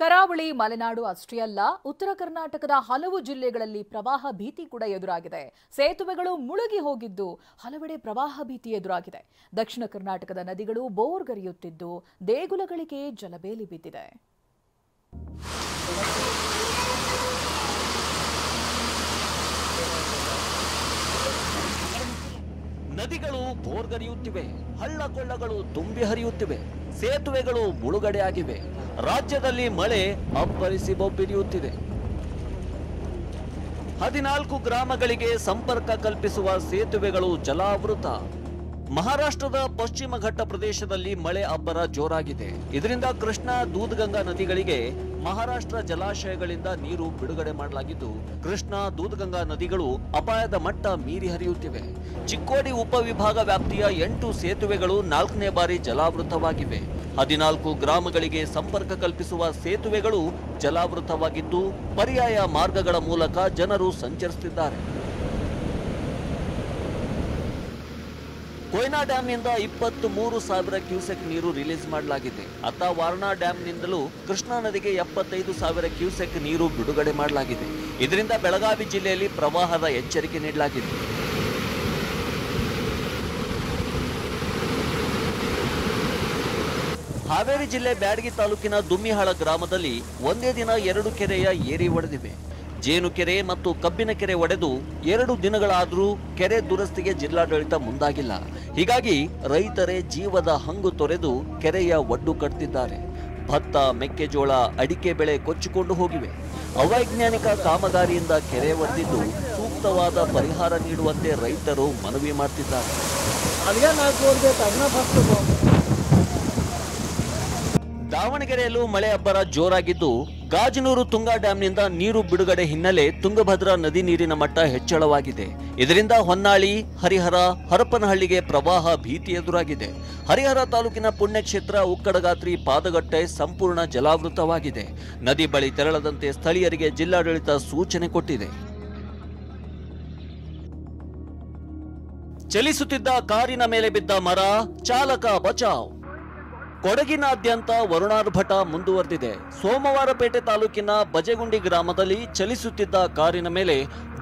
ಕರಾವಳಿ ಮಲೆನಾಡು ಅಷ್ಟೇ ಅಲ್ಲ, ಉತ್ತರ ಕರ್ನಾಟಕದ ಹಲವು ಜಿಲ್ಲೆಗಳಲ್ಲಿ ಪ್ರವಾಹ ಭೀತಿ ಕೂಡ ಎದುರಾಗಿದೆ. ಸೇತುವೆಗಳು ಮುಳುಗಿ ಹೋಗಿದ್ದು ಹಲವೆಡೆ ಪ್ರವಾಹ ಭೀತಿ ಎದುರಾಗಿದೆ. ದಕ್ಷಿಣ ಕರ್ನಾಟಕದ ನದಿಗಳು ಬೋರ್ಗರೆಯುತ್ತಿದ್ದು ದೇಗುಲಗಳಿಗೆ ಜಲಬೇಲಿ ಬಿದ್ದಿದೆ. ನದಿಗಳು ಬೋರ್ಗರೆಯುತ್ತಿವೆ, ಹಳ್ಳ ಕೊಳ್ಳಗಳು ತುಂಬಿ ಹರಿಯುತ್ತಿವೆ, ಸೇತುವೆಗಳು ಮುಳುಗಡೆಯಾಗಿವೆ. ರಾಜ್ಯದಲ್ಲಿ ಮಳೆ ಅಬ್ಬರಿಸಿ ಬೊಬ್ಬಿರಿಯುತ್ತಿದೆ. 14 ಗ್ರಾಮಗಳಿಗೆ ಸಂಪರ್ಕ ಕಲ್ಪಿಸುವ ಸೇತುವೆಗಳು ಜಲಾವೃತ. ಮಹಾರಾಷ್ಟ್ರದ ಪಶ್ಚಿಮ ಘಟ್ಟ ಪ್ರದೇಶದಲ್ಲಿ ಮಳೆ ಅಬ್ಬರ ಜೋರಾಗಿದೆ. ಇದರಿಂದ ಕೃಷ್ಣಾ ದೂದ್ಗಂಗಾ ನದಿಗಳಿಗೆ ಮಹಾರಾಷ್ಟ್ರ ಜಲಾಶಯಗಳಿಂದ ನೀರು ಬಿಡುಗಡೆ ಮಾಡಲಾಗಿದ್ದು, ಕೃಷ್ಣಾ ದೂದ್ಗಂಗಾ ನದಿಗಳು ಅಪಾಯದ ಮಟ್ಟ ಮೀರಿ ಹರಿಯುತ್ತಿವೆ. ಚಿಕ್ಕೋಡಿ ಉಪವಿಭಾಗ ವ್ಯಾಪ್ತಿಯ 8 ಸೇತುವೆಗಳು 4ನೇ ಬಾರಿ ಜಲಾವೃತವಾಗಿವೆ. 14 ಗ್ರಾಮಗಳಿಗೆ ಸಂಪರ್ಕ ಕಲ್ಪಿಸುವ ಸೇತುವೆಗಳು ಜಲಾವೃತವಾಗಿದ್ದು, ಪರ್ಯಾಯ ಮಾರ್ಗಗಳ ಮೂಲಕ ಜನರು ಸಂಚರಿಸುತ್ತಿದ್ದಾರೆ. ಕೊಯ್ನಾ ಡ್ಯಾಂನಿಂದ 23,000 ಕ್ಯೂಸೆಕ್ ನೀರು ರಿಲೀಸ್ ಮಾಡಲಾಗಿದೆ. ಅತ್ತ ವಾರಣಾ ಡ್ಯಾಂನಿಂದಲೂ ಕೃಷ್ಣಾ ನದಿಗೆ 75,000 ಕ್ಯೂಸೆಕ್ ನೀರು ಬಿಡುಗಡೆ ಮಾಡಲಾಗಿದೆ. ಇದರಿಂದ ಬೆಳಗಾವಿ ಜಿಲ್ಲೆಯಲ್ಲಿ ಪ್ರವಾಹದ ಎಚ್ಚರಿಕೆ ನೀಡಲಾಗಿದೆ. ಹಾವೇರಿ ಜಿಲ್ಲೆ ಬ್ಯಾಡಗಿ ತಾಲೂಕಿನ ದುಮ್ಮಿಹಾಳ ಗ್ರಾಮದಲ್ಲಿ ಒಂದೇ ದಿನ 2 ಕೆರೆಯ ಏರಿ ಒಡೆದಿವೆ. ಜೇನುಕೆರೆ ಮತ್ತು ಕಬ್ಬಿನ ಕೆರೆ ಒಡೆದು 2 ದಿನಗಳಾದರೂ ಕೆರೆ ದುರಸ್ತಿಗೆ ಜಿಲ್ಲಾಡಳಿತ ಮುಂದಾಗಿಲ್ಲ. ಹೀಗಾಗಿ ರೈತರೇ ಜೀವದ ಹಂಗು ತೊರೆದು ಕೆರೆಯ ಒಡ್ಡು ಕಟ್ತಿದ್ದಾರೆ. ಭತ್ತ, ಮೆಕ್ಕೆಜೋಳ, ಅಡಿಕೆ ಬೆಳೆ ಕೊಚ್ಚಿಕೊಂಡು ಹೋಗಿವೆ. ಅವೈಜ್ಞಾನಿಕ ಕಾಮಗಾರಿಯಿಂದ ಕೆರೆ ಒಡೆದಿದ್ದು ಸೂಕ್ತವಾದ ಪರಿಹಾರ ನೀಡುವಂತೆ ರೈತರು ಮನವಿ ಮಾಡ್ತಿದ್ದಾರೆ. ದಾವಣಗೆರೆಯಲ್ಲೂ ಮಳೆ ಅಬ್ಬರ ಜೋರಾಗಿದ್ದು, ಗಾಜನೂರು ತುಂಗಾ ಡ್ಯಾಂನಿಂದ ನೀರು ಬಿಡುಗಡೆ ಹಿನ್ನೆಲೆ ತುಂಗಭದ್ರಾ ನದಿ ನೀರಿನ ಮಟ್ಟ ಹೆಚ್ಚಳವಾಗಿದೆ. ಇದರಿಂದ ಹೊನ್ನಾಳಿ, ಹರಿಹರ, ಹರಪನಹಳ್ಳಿಗೆ ಪ್ರವಾಹ ಭೀತಿ ಎದುರಾಗಿದೆ. ಹರಿಹರ ತಾಲೂಕಿನ ಪುಣ್ಯಕ್ಷೇತ್ರ ಉಕ್ಕಡಗಾತ್ರಿ ಪಾದಗಟ್ಟೆ ಸಂಪೂರ್ಣ ಜಲಾವೃತವಾಗಿದೆ. ನದಿ ಬಳಿ ತೆರಳದಂತೆ ಸ್ಥಳೀಯರಿಗೆ ಜಿಲ್ಲಾಡಳಿತ ಸೂಚನೆ ಕೊಟ್ಟಿದೆ. ಚಲಿಸುತ್ತಿದ್ದ ಕಾರಿನ ಮೇಲೆ ಬಿದ್ದ ಮರ, ಚಾಲಕ ಬಚಾವ್. ಕೊಡಗಿನಾದ್ಯಂತ ವರುಣಾರ್ಭಟ ಮುಂದುವರೆದಿದೆ. ಸೋಮವಾರಪೇಟೆ ತಾಲೂಕಿನ ಬಜೆಗುಂಡಿ ಗ್ರಾಮದಲ್ಲಿ ಚಲಿಸುತ್ತಿದ್ದ ಕಾರಿನ ಮೇಲೆ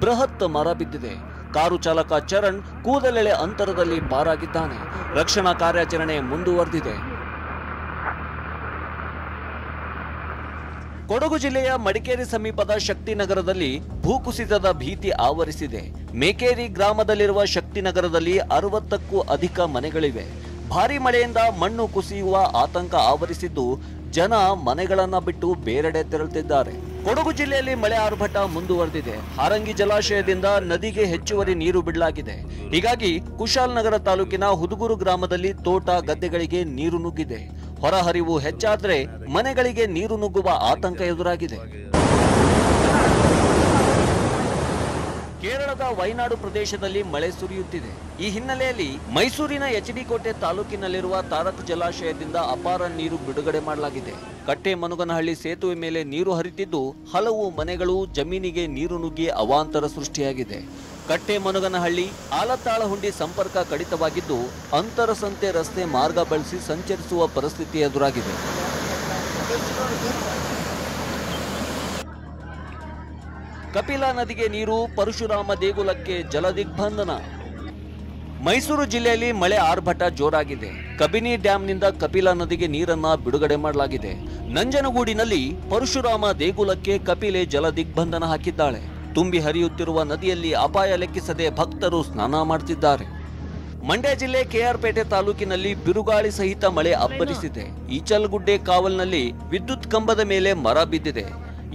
ಬೃಹತ್ ಮರ ಬಿದ್ದಿದೆ. ಕಾರು ಚಾಲಕ ಚರಣ್ ಕೂದಲೆಳೆ ಅಂತರದಲ್ಲಿ ಪಾರಾಗಿದ್ದಾನೆ. ರಕ್ಷಣಾ ಕಾರ್ಯಾಚರಣೆ ಮುಂದುವರೆದಿದೆ. ಕೊಡಗು ಜಿಲ್ಲೆಯ ಮಡಿಕೇರಿ ಸಮೀಪದ ಶಕ್ತಿನಗರದಲ್ಲಿ ಭೂಕುಸಿತದ ಭೀತಿ ಆವರಿಸಿದೆ. ಮೇಕೇರಿ ಗ್ರಾಮದಲ್ಲಿರುವ ಶಕ್ತಿನಗರದಲ್ಲಿ 60ಕ್ಕೂ ಅಧಿಕ ಮನೆಗಳಿವೆ. ಭಾರೀ ಮಳೆಯಿಂದ ಮಣ್ಣು ಕುಸಿಯುವ ಆತಂಕ ಆವರಿಸಿದ್ದು, ಜನ ಮನೆಗಳನ್ನ ಬಿಟ್ಟು ಬೇರೆಡೆ ತೆರಳುತ್ತಿದ್ದಾರೆ. ಕೊಡಗು ಜಿಲ್ಲೆಯಲ್ಲಿ ಮಳೆ ಆರ್ಭಟ ಮುಂದುವರೆದಿದೆ. ಹಾರಂಗಿ ಜಲಾಶಯದಿಂದ ನದಿಗೆ ಹೆಚ್ಚುವರಿ ನೀರು ಬಿಡಲಾಗಿದೆ. ಹೀಗಾಗಿ ಕುಶಾಲನಗರ ತಾಲೂಕಿನ ಹುದುಗೂರು ಗ್ರಾಮದಲ್ಲಿ ತೋಟ, ಗದ್ದೆಗಳಿಗೆ ನೀರು ನುಗ್ಗಿದೆ. ಹೊರಹರಿವು ಹೆಚ್ಚಾದ್ರೆ ಮನೆಗಳಿಗೆ ನೀರು ನುಗ್ಗುವ ಆತಂಕ ಎದುರಾಗಿದೆ. ಕೇರಳದ ವಯನಾಡು ಪ್ರದೇಶದಲ್ಲಿ ಮಳೆ ಸುರಿಯುತ್ತಿದೆ. ಈ ಹಿನ್ನೆಲೆಯಲ್ಲಿ ಮೈಸೂರಿನ ಎಚ್ಡಿ ಕೋಟೆ ತಾಲೂಕಿನಲ್ಲಿರುವ ತಾರಕ್ ಜಲಾಶಯದಿಂದ ಅಪಾರ ನೀರು ಬಿಡುಗಡೆ ಮಾಡಲಾಗಿದೆ. ಕಟ್ಟೆಮನುಗನಹಳ್ಳಿ ಸೇತುವೆ ಮೇಲೆ ನೀರು ಹರಿತಿದ್ದು ಹಲವು ಮನೆಗಳು, ಜಮೀನಿಗೆ ನೀರು ನುಗ್ಗಿ ಅವಾಂತರ ಸೃಷ್ಟಿಯಾಗಿದೆ. ಕಟ್ಟೆಮನುಗನಹಳ್ಳಿ ಆಲತ್ತಾಳಹುಂಡಿ ಸಂಪರ್ಕ ಕಡಿತವಾಗಿದ್ದು ಅಂತರಸಂತೆ ರಸ್ತೆ ಮಾರ್ಗ ಬಳಸಿ ಸಂಚರಿಸುವ ಪರಿಸ್ಥಿತಿ ಎದುರಾಗಿದೆ. ಕಪಿಲಾ ನದಿಗೆ ನೀರು, ಪರಶುರಾಮ ದೇಗುಲಕ್ಕೆ ಜಲದಿಗ್ಬಂಧನ. ಮೈಸೂರು ಜಿಲ್ಲೆಯಲ್ಲಿ ಮಳೆ ಆರ್ಭಟ ಜೋರಾಗಿದೆ. ಕಬಿನಿ ಡ್ಯಾಂನಿಂದ ಕಪಿಲಾ ನದಿಗೆ ನೀರನ್ನ ಬಿಡುಗಡೆ ಮಾಡಲಾಗಿದೆ. ನಂಜನಗೂಡಿನಲ್ಲಿ ಪರಶುರಾಮ ದೇಗುಲಕ್ಕೆ ಕಪಿಲೆ ಜಲದಿಗ್ಬಂಧನ ಹಾಕಿದ್ದಾಳೆ. ತುಂಬಿ ಹರಿಯುತ್ತಿರುವ ನದಿಯಲ್ಲಿ ಅಪಾಯ ಲೆಕ್ಕಿಸದೆ ಭಕ್ತರು ಸ್ನಾನ ಮಾಡುತ್ತಿದ್ದಾರೆ. ಮಂಡ್ಯ ಜಿಲ್ಲೆ ಕೆಆರ್ಪೇಟೆ ತಾಲೂಕಿನಲ್ಲಿ ಬಿರುಗಾಳಿ ಸಹಿತ ಮಳೆ ಅಬ್ಬರಿಸಿದೆ. ಈಚಲಗುಡ್ಡೆ ಕಾವಲ್ನಲ್ಲಿ ವಿದ್ಯುತ್ ಕಂಬದ ಮೇಲೆ ಮರ ಬಿದ್ದಿದೆ.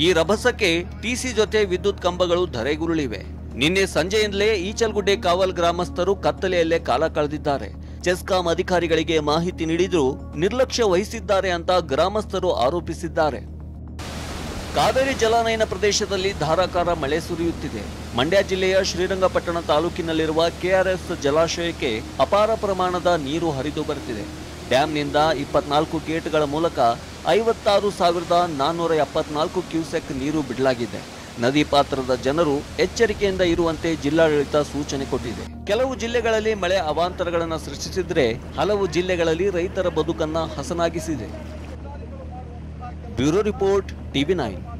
ಈ ರಭಸಕ್ಕೆ ಟಿಸಿ ಜೊತೆ ವಿದ್ಯುತ್ ಕಂಬಗಳು ಧರೆಗುರುಳಿವೆ. ನಿನ್ನೆ ಸಂಜೆಯಿಂದಲೇ ಈಚಲಗುಡ್ಡೆ ಕಾವಲ್ ಗ್ರಾಮಸ್ಥರು ಕತ್ತಲೆಯಲ್ಲೇ ಕಾಲ ಕಳೆದಿದ್ದಾರೆ. ಚೆಸ್ಕಾಂ ಅಧಿಕಾರಿಗಳಿಗೆ ಮಾಹಿತಿ ನೀಡಿದರೂ ನಿರ್ಲಕ್ಷ್ಯ ವಹಿಸಿದ್ದಾರೆ ಅಂತ ಗ್ರಾಮಸ್ಥರು ಆರೋಪಿಸಿದ್ದಾರೆ. ಕಾವೇರಿ ಜಲಾನಯನ ಪ್ರದೇಶದಲ್ಲಿ ಧಾರಾಕಾರ ಮಳೆ ಸುರಿಯುತ್ತಿದೆ. ಮಂಡ್ಯ ಜಿಲ್ಲೆಯ ಶ್ರೀರಂಗಪಟ್ಟಣ ತಾಲೂಕಿನಲ್ಲಿರುವ ಕೆಆರ್ಎಸ್ ಜಲಾಶಯಕ್ಕೆ ಅಪಾರ ಪ್ರಮಾಣದ ನೀರು ಹರಿದು ಬರುತ್ತಿದೆ. ಡ್ಯಾಂನಿಂದ 24 ಗೇಟ್ಗಳ ಮೂಲಕ 56,474 ಕ್ಯೂಸೆಕ್ ನೀರು ಬಿಡಲಾಗಿದೆ. ನದಿ ಪಾತ್ರದ ಜನರು ಎಚ್ಚರಿಕೆಯಿಂದ ಇರುವಂತೆ ಜಿಲ್ಲಾಡಳಿತ ಸೂಚನೆ ಕೊಟ್ಟಿದೆ. ಕೆಲವು ಜಿಲ್ಲೆಗಳಲ್ಲಿ ಮಳೆ ಅವಾಂತರಗಳನ್ನು ಸೃಷ್ಟಿಸಿದ್ರೆ, ಹಲವು ಜಿಲ್ಲೆಗಳಲ್ಲಿ ರೈತರ ಬದುಕನ್ನ ಹಸನಾಗಿಸಿದೆ. Bureau report ಟಿವಿ9.